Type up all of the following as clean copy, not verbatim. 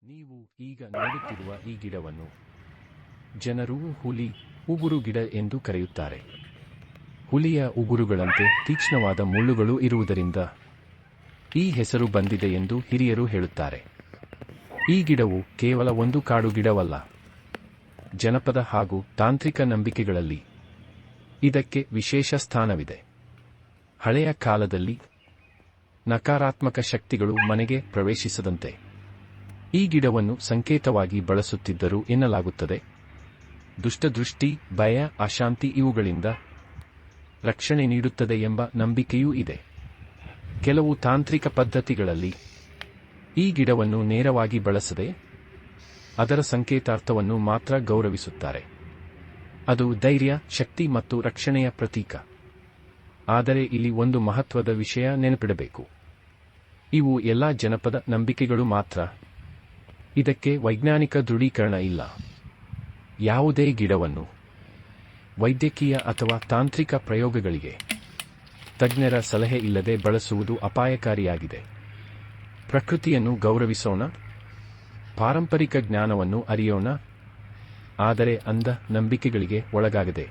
ನೀವು ಈಗ ನೋಡುತ್ತಿರುವ ಈ ಗಿಡವನ್ನು ಜನರು ಹುಲಿ ಉಗುರು ಗಿಡ ಎಂದು ಕರೆಯುತ್ತಾರೆ. ಹುಲಿಯ ಉಗುರುಗಳಂತೆ ತೀಕ್ಷ್ಣವಾದ ಮುಳ್ಳುಗಳು ಇರುವುದರಿಂದ ಈ ಹೆಸರು ಬಂದಿದೆ ಎಂದು ಹಿರಿಯರು ಹೇಳುತ್ತಾರೆ. ಈ ಗಿಡವು ಕೇವಲ ಒಂದು ಕಾಡು ಗಿಡವಲ್ಲ. ಜನಪದ ಹಾಗೂ ತಾಂತ್ರಿಕ ನಂಬಿಕೆಗಳಲ್ಲಿ ಇದಕ್ಕೆ ವಿಶೇಷ ಸ್ಥಾನವಿದೆ. ಹಳೆಯ ಕಾಲದಲ್ಲಿ ನಕಾರಾತ್ಮಕ ಶಕ್ತಿಗಳು ಮನೆಗೆ ಪ್ರವೇಶಿಸದಂತೆ ಈ ಗಿಡವನ್ನು ಸಂಕೇತವಾಗಿ ಬಳಸುತ್ತಿದ್ದರು ಎನ್ನಲಾಗುತ್ತದೆ. ದುಷ್ಟದೃಷ್ಟಿ, ಭಯ, ಅಶಾಂತಿ ಇವುಗಳಿಂದ ರಕ್ಷಣೆ ನೀಡುತ್ತದೆ ಎಂಬ ನಂಬಿಕೆಯೂ ಇದೆ. ಕೆಲವು ತಾಂತ್ರಿಕ ಪದ್ಧತಿಗಳಲ್ಲಿ ಈ ಗಿಡವನ್ನು ನೇರವಾಗಿ ಬಳಸದೆ ಅದರ ಸಂಕೇತಾರ್ಥವನ್ನು ಮಾತ್ರ ಗೌರವಿಸುತ್ತಾರೆ. ಅದು ಧೈರ್ಯ, ಶಕ್ತಿ ಮತ್ತು ರಕ್ಷಣೆಯ ಪ್ರತೀಕ. ಆದರೆ ಇಲ್ಲಿ ಒಂದು ಮಹತ್ವದ ವಿಷಯ ನೆನಪಿಡಬೇಕು. ಇವು ಎಲ್ಲಾ ಜನಪದ ನಂಬಿಕೆಗಳು ಮಾತ್ರ. ಇದಕ್ಕೆ ವೈಜ್ಞಾನಿಕ ದೃಢೀಕರಣ ಇಲ್ಲ. ಯಾವುದೇ ಗಿಡವನ್ನು ವೈದ್ಯಕೀಯ ಅಥವಾ ತಾಂತ್ರಿಕ ಪ್ರಯೋಗಗಳಿಗೆ ತಜ್ಞರ ಸಲಹೆ ಇಲ್ಲದೆ ಬಳಸುವುದು ಅಪಾಯಕಾರಿಯಾಗಿದೆ. ಪ್ರಕೃತಿಯನ್ನು ಗೌರವಿಸೋಣ, ಪಾರಂಪರಿಕ ಜ್ಞಾನವನ್ನು ಅರಿಯೋಣ, ಆದರೆ ಅಂಧ ನಂಬಿಕೆಗಳಿಗೆ ಒಳಗಾಗದೆ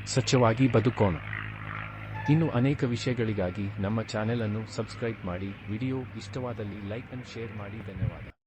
ಸ್ವಚ್ಛವಾಗಿ ಬದುಕೋಣ. ಇನ್ನು ಅನೇಕ ವಿಷಯಗಳಿಗಾಗಿ ನಮ್ಮ ಚಾನೆಲ್ ಅನ್ನು ಸಬ್ಸ್ಕ್ರೈಬ್ ಮಾಡಿ. ವಿಡಿಯೋ ಇಷ್ಟವಾದಲ್ಲಿ ಲೈಕ್ ಮತ್ತು ಶೇರ್ ಮಾಡಿ. ಧನ್ಯವಾದ.